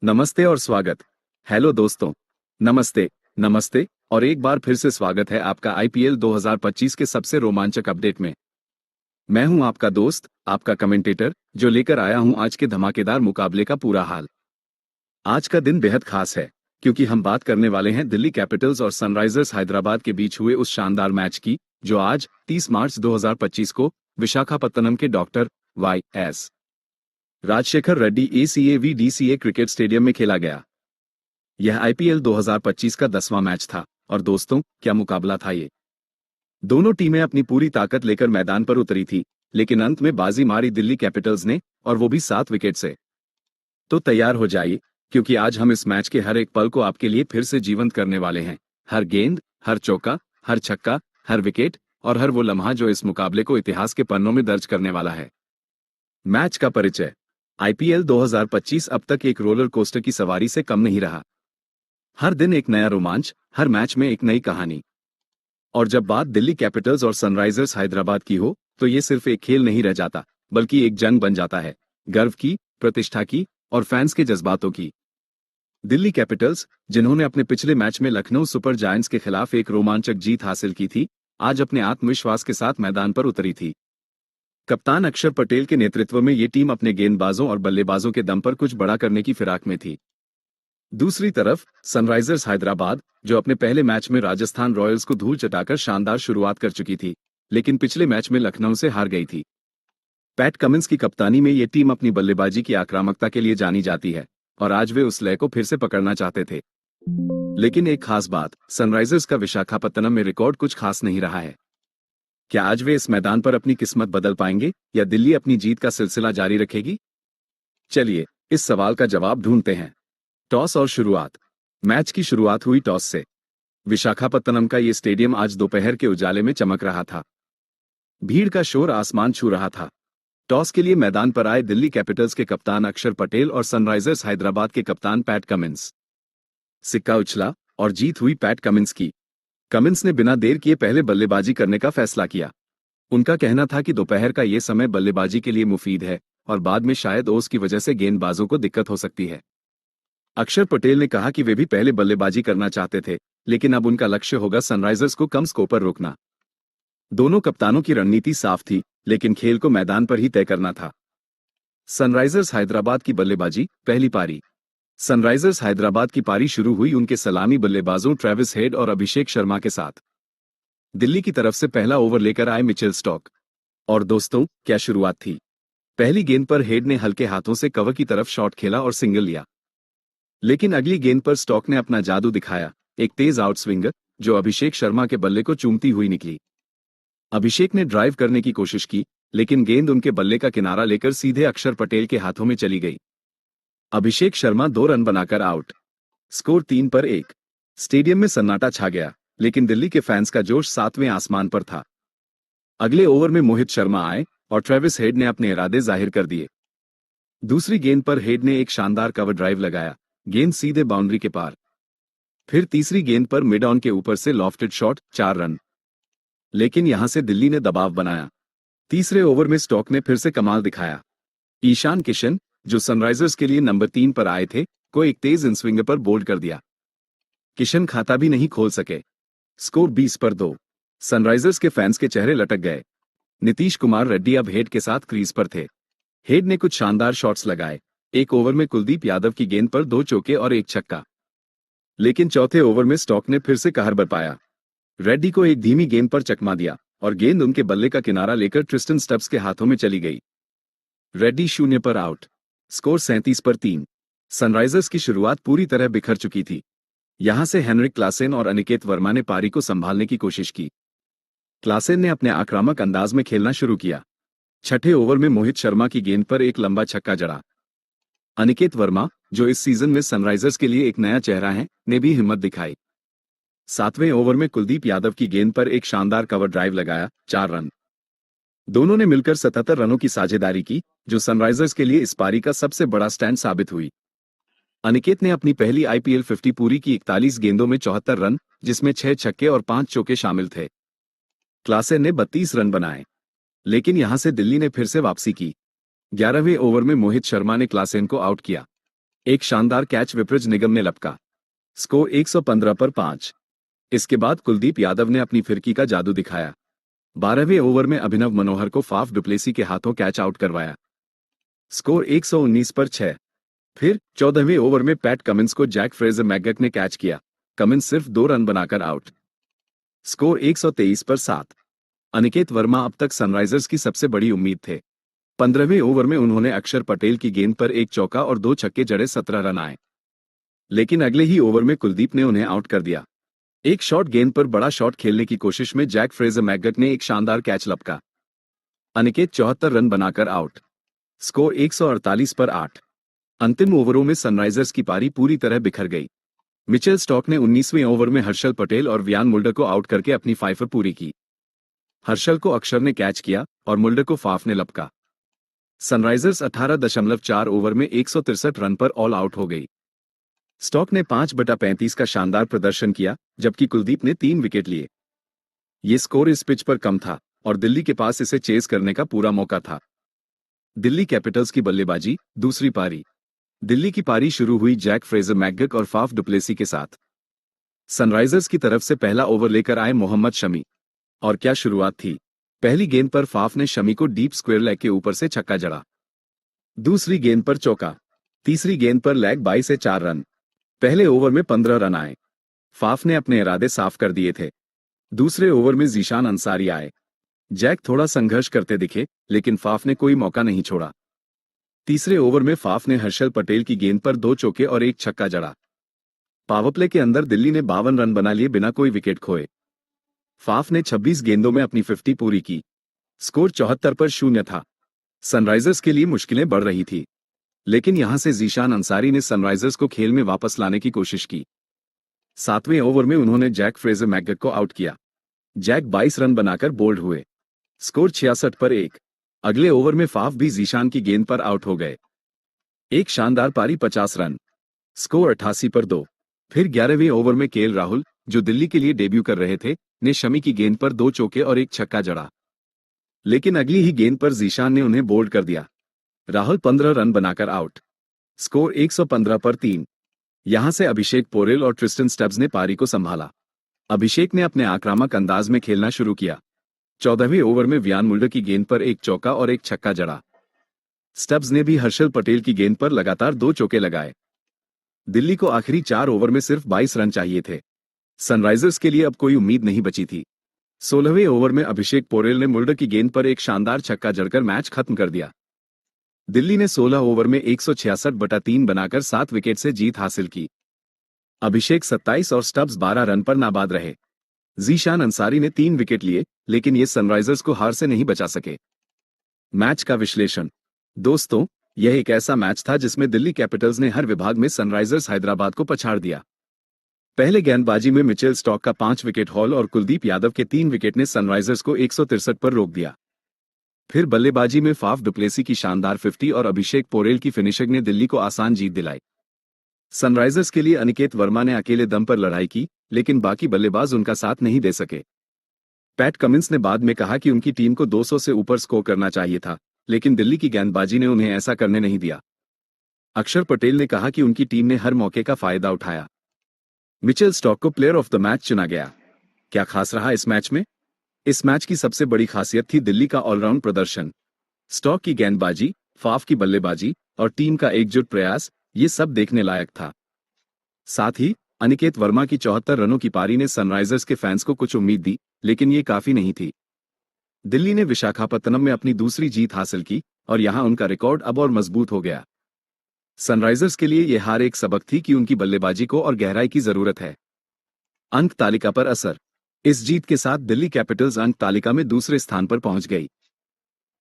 नमस्ते और स्वागत। हेलो दोस्तों। नमस्ते। नमस्ते और एक बार फिर से स्वागत है आपका आईपीएल 2025 के सबसे रोमांचक अपडेट में। मैं हूं आपका दोस्त, आपका कमेंटेटर, जो लेकर आया हूं आज के धमाकेदार मुकाबले का पूरा हाल। आज का दिन बेहद खास है क्योंकि हम बात करने वाले हैं दिल्ली कैपिटल्स और सनराइजर्स हैदराबाद के बीच हुए उस शानदार मैच की जो आज 30 मार्च 2025 को विशाखापत्तनम के doctor Y S. Rajasekhara Reddy ACAVDCA cricket stadium में खेला गया। यह आईपीएल 2025 का 10वां मैच था और दोस्तों, क्या मुकाबला था ये। दोनों टीमें अपनी पूरी ताकत लेकर मैदान पर उतरी थी, लेकिन अंत में बाजी मारी दिल्ली कैपिटल्स ने, और वो भी 7 विकेट से। तो तैयार हो जाइए, क्योंकि आज हम इस मैच के हर एक पल को आपके लिए फिर से जीवंत करने वाले हैं। हर गेंद, हर चौका, हर छक्का, हर विकेट और हर वो लम्हा जो इस मुकाबले को इतिहास के पन्नों में दर्ज करने वाला है। मैच का परिचय। आईपीएल 2025 अब तक एक रोलर कोस्टर की सवारी से कम नहीं रहा। हर दिन एक नया रोमांच, हर मैच में एक नई कहानी। और जब बात दिल्ली कैपिटल्स और सनराइजर्स हैदराबाद की हो, तो ये सिर्फ एक खेल नहीं रह जाता, बल्कि एक जंग बन जाता है। गर्व की, प्रतिष्ठा की और फैंस के जज्बातों की। दिल्ली कैपिटल्स, जिन्होंने अपने पिछले मैच में लखनऊ सुपर जायंट्स के खिलाफ एक रोमांचक जीत हासिल की थी, आज अपने आत्मविश्वास के साथ मैदान पर उतरी थी। कप्तान अक्षर पटेल के नेतृत्व में ये टीम अपने गेंदबाजों और बल्लेबाजों के दम पर कुछ बड़ा करने की फिराक में थी। दूसरी तरफ सनराइजर्स हैदराबाद, जो अपने पहले मैच में राजस्थान रॉयल्स को धूल चटाकर शानदार शुरुआत कर चुकी थी, लेकिन पिछले मैच में लखनऊ से हार गई थी। पैट कमिंस की कप्तानी में ये टीम अपनी बल्लेबाजी की आक्रामकता के लिए जानी जाती है, और आज वे उस लय को फिर से पकड़ना चाहते थे। लेकिन एक खास बात, सनराइजर्स का विशाखापत्तनम में रिकॉर्ड कुछ खास नहीं रहा है। क्या आज वे इस मैदान पर अपनी किस्मत बदल पाएंगे, या दिल्ली अपनी जीत का सिलसिला जारी रखेगी? चलिए इस सवाल का जवाब ढूंढते हैं। टॉस और शुरुआत। मैच की शुरुआत हुई टॉस से। विशाखापत्तनम का ये स्टेडियम आज दोपहर के उजाले में चमक रहा था। भीड़ का शोर आसमान छू रहा था। टॉस के लिए मैदान पर आए दिल्ली कैपिटल्स के कप्तान अक्षर पटेल और सनराइजर्स हैदराबाद के कप्तान पैट कमिंस। सिक्का उछला और जीत हुई पैट कमिंस की। कमिंस ने बिना देर किए पहले बल्लेबाजी करने का फैसला किया। उनका कहना था कि दोपहर का ये समय बल्लेबाजी के लिए मुफीद है और बाद में शायद ओस की वजह से गेंदबाजों को दिक्कत हो सकती है। अक्षर पटेल ने कहा कि वे भी पहले बल्लेबाजी करना चाहते थे, लेकिन अब उनका लक्ष्य होगा सनराइजर्स को कम स्कोर पर रोकना। दोनों कप्तानों की रणनीति साफ थी, लेकिन खेल को मैदान पर ही तय करना था। सनराइजर्स हैदराबाद की बल्लेबाजी। पहली पारी। सनराइजर्स हैदराबाद की पारी शुरू हुई उनके सलामी बल्लेबाजों ट्रेविस हेड और अभिषेक शर्मा के साथ। दिल्ली की तरफ से पहला ओवर लेकर आए मिचेल स्टॉक। और दोस्तों, क्या शुरुआत थी। पहली गेंद पर हेड ने हल्के हाथों से कवर की तरफ शॉट खेला और सिंगल लिया। लेकिन अगली गेंद पर स्टॉक ने अपना जादू दिखाया, एक तेज आउट स्विंगर जो अभिषेक शर्मा के बल्ले को चूमती हुई निकली। अभिषेक ने ड्राइव करने की कोशिश की, लेकिन गेंद उनके बल्ले का किनारा लेकर सीधे अक्षर पटेल के हाथों में चली गई। अभिषेक शर्मा 2 रन बनाकर आउट। स्कोर 3 पर 1। स्टेडियम में सन्नाटा छा गया, लेकिन दिल्ली के फैंस का जोश 7वें आसमान पर था। अगले ओवर में मोहित शर्मा आए और ट्रेविस हेड ने अपने इरादे जाहिर कर दिए। दूसरी गेंद पर हेड ने एक शानदार कवर ड्राइव लगाया, गेंद सीधे बाउंड्री के पार। फिर तीसरी गेंद पर मिड ऑन के ऊपर से लॉफ्टेड शॉट, 4 रन। लेकिन यहां से दिल्ली ने दबाव बनाया। तीसरे ओवर में स्टॉक ने फिर से कमाल दिखाया। ईशान किशन, जो सनराइजर्स के लिए नंबर 3 पर आए थे, को एक तेज इन स्विंगर पर बोल्ड कर दिया। किशन खाता भी नहीं खोल सके। स्कोर 20 पर 2। सनराइजर्स के फैंस के चेहरे लटक गए। नीतीश कुमार रेड्डी अब हेड के साथ क्रीज पर थे। हेड ने कुछ शानदार शॉट्स लगाए। एक ओवर में कुलदीप यादव की गेंद पर 2 चौके और 1 छक्का। लेकिन चौथे ओवर में स्टॉक ने फिर से कहर बरपाया। रेड्डी को एक धीमी गेंद पर चकमा दिया और गेंद उनके बल्ले का किनारा लेकर ट्रिस्टन स्टब्स के हाथों में चली गई। रेड्डी 0 पर आउट। स्कोर 37 पर 3। सनराइजर्स की शुरुआत पूरी तरह बिखर चुकी थी। यहां से हेनरिक क्लासेन और अनिकेत वर्मा ने पारी को संभालने की कोशिश की। क्लासेन ने अपने आक्रामक अंदाज में खेलना शुरू किया। छठे ओवर में मोहित शर्मा की गेंद पर एक लंबा छक्का जड़ा। अनिकेत वर्मा, जो इस सीजन में सनराइजर्स के लिए एक नया चेहरा है, ने भी हिम्मत दिखाई। 7वें ओवर में कुलदीप यादव की गेंद पर एक शानदार कवर ड्राइव लगाया, 4 रन। दोनों ने मिलकर 77 रनों की साझेदारी की, जो सनराइजर्स के लिए इस पारी का सबसे बड़ा स्टैंड साबित हुई। अनिकेत ने अपनी पहली आईपीएल 50 पूरी की 41 गेंदों में 74 रन, जिसमें 6 छक्के और 5 चौके शामिल थे। क्लासेन ने 32 रन बनाए। लेकिन यहां से दिल्ली ने फिर से वापसी की। 11वें ओवर में मोहित शर्मा ने क्लासेन को आउट किया। एक शानदार कैच विपृज निगम ने लपका। स्कोर 115 पर 5। इसके बाद कुलदीप यादव ने अपनी फिरकी का जादू दिखाया। 12वें ओवर में अभिनव मनोहर को फाफ डुप्लेसी के हाथों कैच आउट करवाया। स्कोर 119 पर 6। फिर 14वें ओवर में पैट कमिंस को जैक फ्रेजर मैकगक ने कैच किया। कमिंस सिर्फ 2 रन बनाकर आउट। स्कोर 123 पर 7। अनिकेत वर्मा अब तक सनराइजर्स की सबसे बड़ी उम्मीद थे। 15वें ओवर में उन्होंने अक्षर पटेल की गेंद पर एक चौका और 2 छक्के जड़े 17 रन आए। लेकिन अगले ही ओवर में कुलदीप ने उन्हें आउट कर दिया। एक शॉर्ट गेंद पर बड़ा शॉट खेलने की कोशिश में जैक फ्रेजर मैकगक ने एक शानदार कैच लपका। अनिकेत 74 रन बनाकर आउट। स्कोर 148 पर 8। अंतिम ओवरों में सनराइजर्स की पारी पूरी तरह बिखर गई। मिचेल स्टॉक ने 19वें ओवर में हर्षल पटेल और वियान मुल्डर को आउट करके अपनी फाइफर पूरी की। हर्षल को अक्षर ने कैच किया और मुल्डर को फाफ ने लपका। सनराइजर्स 18.4 ओवर में 163 रन पर ऑल आउट हो गई। स्टॉक ने 5/35 का शानदार प्रदर्शन किया, जबकि कुलदीप ने 3 विकेट लिए। ये स्कोर इस पिच पर कम था और दिल्ली के पास इसे चेज करने का पूरा मौका था। दिल्ली कैपिटल्स की बल्लेबाजी, दूसरी पारी। दिल्ली की पारी शुरू हुई जैक फ्रेजर मैकगक और फाफ डुप्लेसी के साथ। सनराइजर्स की तरफ से पहला ओवर लेकर आए मोहम्मद शमी। और क्या शुरुआत थी। पहली गेंद पर फाफ ने शमी को डीप स्क्वायर लेग के ऊपर से छक्का जड़ा। दूसरी गेंद पर चौका। तीसरी गेंद पर लेग बाई से 4 रन। पहले ओवर में 15 रन आए। फाफ ने अपने इरादे साफ कर दिए थे। दूसरे ओवर में जीशान अंसारी आए। जैक थोड़ा संघर्ष करते दिखे, लेकिन फाफ ने कोई मौका नहीं छोड़ा। तीसरे ओवर में फाफ ने हर्षल पटेल की गेंद पर 2 चौके और एक छक्का जड़ा। पावरप्ले के अंदर दिल्ली ने 52 रन बना लिए बिना कोई विकेट खोए। फाफ ने 26 गेंदों में अपनी 50 पूरी की। स्कोर 74 पर 0 था। सनराइजर्स के लिए मुश्किलें बढ़ रही थी, लेकिन यहां से जीशान अंसारी ने सनराइजर्स को खेल में वापस लाने की कोशिश की। 7वें ओवर में उन्होंने जैक फ्रेजर मैकगक को आउट किया। जैक 22 रन बनाकर बोल्ड हुए। स्कोर 66 पर 1। अगले ओवर में फाफ भी जीशान की गेंद पर आउट हो गए। एक शानदार पारी 50 रन। स्कोर 88 पर 2। फिर 11वें ओवर में केएल राहुल, जो दिल्ली के लिए डेब्यू कर रहे थे, ने शमी की गेंद पर 2 चौके और एक छक्का जड़ा। लेकिन अगली ही गेंद पर जीशान ने उन्हें बोल्ड कर दिया। राहुल 15 रन बनाकर आउट। स्कोर 115 पर 3। यहां से अभिषेक पोरेल और ट्रिस्टन स्टब्स ने पारी को संभाला। अभिषेक ने अपने आक्रामक अंदाज में खेलना शुरू किया। 14वें ओवर में वियान मुल्डर की गेंद पर एक चौका और एक छक्का जड़ा। स्टब्स ने भी हर्षल पटेल की गेंद पर लगातार 2 चौके लगाए। दिल्ली को आखिरी 4 ओवर में सिर्फ 22 रन चाहिए थे। सनराइजर्स के लिए अब कोई उम्मीद नहीं बची थी। 16वें ओवर में अभिषेक पोरेल ने मुल्डर की गेंद पर एक शानदार छक्का जड़कर मैच खत्म कर दिया। दिल्ली ने 16 ओवर में 166/3 बनाकर 7 विकेट से जीत हासिल की। अभिषेक 27 और स्टब्स 12 रन पर नाबाद रहे। जीशान अंसारी ने 3 विकेट लिए, लेकिन ये सनराइजर्स को हार से नहीं बचा सके। मैच का विश्लेषण। दोस्तों, यह एक ऐसा मैच था जिसमें दिल्ली कैपिटल्स ने हर विभाग में सनराइजर्स हैदराबाद को पछाड़ दिया। पहले गेंदबाजी में मिचेल स्टॉक का 5 विकेट हॉल और कुलदीप यादव के 3 विकेट ने सनराइजर्स को 163 पर रोक दिया। फिर बल्लेबाजी में फाफ डुप्लेसी की शानदार 50 और अभिषेक पोरेल की फिनिशिंग ने दिल्ली को आसान जीत दिलाई। सनराइजर्स के लिए अनिकेत वर्मा ने अकेले दम पर लड़ाई की, लेकिन बाकी बल्लेबाज उनका साथ नहीं दे सके। पैट कमिंस ने बाद में कहा कि उनकी टीम को 200 से ऊपर स्कोर करना चाहिए था, लेकिन दिल्ली की गेंदबाजी ने उन्हें ऐसा करने नहीं दिया। अक्षर पटेल ने कहा कि उनकी टीम ने हर मौके का फायदा उठाया। मिचेल स्टॉक को प्लेयर ऑफ द मैच चुना गया। क्या खास रहा इस मैच में? इस मैच की सबसे बड़ी खासियत थी दिल्ली का ऑलराउंड प्रदर्शन। स्टॉक की गेंदबाजी, फाफ की बल्लेबाजी और टीम का एकजुट प्रयास, ये सब देखने लायक था। साथ ही अनिकेत वर्मा की 74 रनों की पारी ने सनराइजर्स के फैंस को कुछ उम्मीद दी, लेकिन ये काफी नहीं थी। दिल्ली ने विशाखापत्तनम में अपनी दूसरी जीत हासिल की और यहां उनका रिकॉर्ड अब और मजबूत हो गया। सनराइजर्स के लिए यह हार एक सबक थी कि उनकी बल्लेबाजी को और गहराई की जरूरत है। अंक तालिका पर असर। इस जीत के साथ दिल्ली कैपिटल्स अंक तालिका में दूसरे स्थान पर पहुंच गई।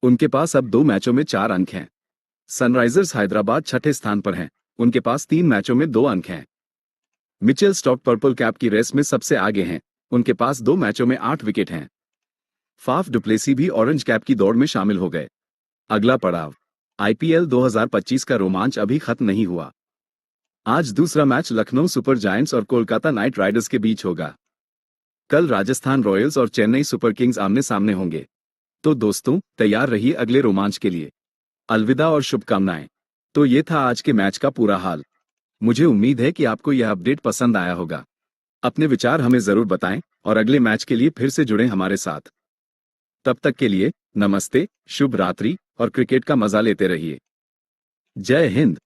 उनके पास अब 2 मैचों में 4 अंक हैं। सनराइजर्स हैदराबाद छठे स्थान पर हैं, उनके पास 3 मैचों में 2 अंक हैं। मिचेल स्टॉक पर्पल कैप की रेस में सबसे आगे हैं, उनके पास 2 मैचों में 8 विकेट हैं। फाफ डुप्लेसी भी ऑरेंज कैप की दौड़ में शामिल हो गए। अगला पड़ाव, आईपीएल 2025 का रोमांच अभी खत्म नहीं हुआ। आज दूसरा मैच लखनऊ सुपर जायंट्स और कोलकाता नाइट राइडर्स के बीच होगा। कल राजस्थान रॉयल्स और चेन्नई सुपर किंग्स आमने सामने होंगे। तो दोस्तों, तैयार रहिए अगले रोमांच के लिए। अलविदा और शुभकामनाएं। तो ये था आज के मैच का पूरा हाल। मुझे उम्मीद है कि आपको यह अपडेट पसंद आया होगा। अपने विचार हमें जरूर बताएं और अगले मैच के लिए फिर से जुड़ें हमारे साथ। तब तक के लिए नमस्ते, शुभ रात्रि और क्रिकेट का मजा लेते रहिए। जय हिंद।